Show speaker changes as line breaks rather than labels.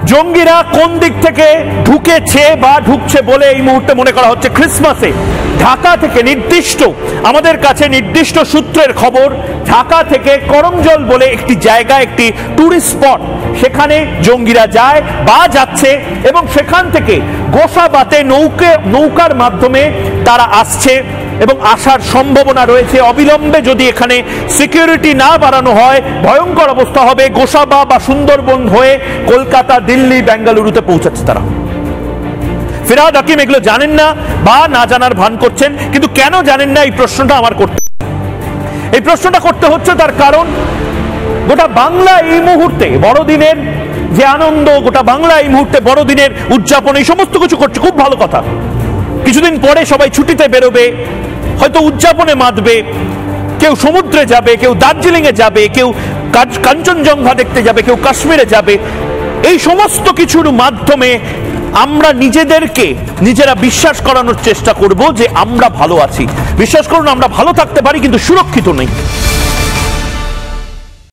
জঙ্গিরা কোন দিক থেকে ঢুকেছে বা ঢুকছে বলে এই মুহূর্তে মনে করা হচ্ছে ক্রিসমাসে ঢাকা থেকে নির্দিষ্ট আমাদের কাছে নির্দিষ্ট সূত্রের খবর ঢাকা থেকে করমজল বলে একটি জায়গা একটি টুরিস্ট স্পট সেখানে জঙ্গিরা যায় বা যাচ্ছে এবং সেখান থেকে গোসাবাতে নৌকার মাধ্যমে তারা আসছে এবং আসার সম্ভাবনা রয়েছে অবিলম্বে যদি এখানে সিকিউরিটি না বাড়ানো হয় ভয়ঙ্কর অবস্থা হবে গোসাবা বা সুন্দরবন হয়ে কলকাতা দিল্লি বেঙ্গালুরুতে পৌঁছাচ্ছে তারা ফিরহাদ হাকিম এগুলো জানেন না বা না জানার ভান করছেন কিন্তু কেন জানেন না এই প্রশ্নটা আমার করতে হচ্ছে তার কারণ গোটা বাংলা এই মুহূর্তে বড়দিনের যে আনন্দ গোটা বাংলা এই মুহূর্তে বড়দিনের উদযাপন এই সমস্ত কিছু করছে খুব ভালো কথা কিছুদিন পরে সবাই ছুটিতে বেরোবে হয়তো উদযাপনে মাতবে কেউ সমুদ্রে যাবে কেউ দার্জিলিং এ যাবে কেউ কাঞ্চনজঙ্ঘা দেখতে যাবে কেউ কাশ্মীরে যাবে এই সমস্ত কিছুর মাধ্যমে আমরা নিজেরা বিশ্বাস করানোর চেষ্টা করব যে আমরা ভালো আছি বিশ্বাস করুন আমরা ভালো থাকতে পারি কিন্তু সুরক্ষিত নেই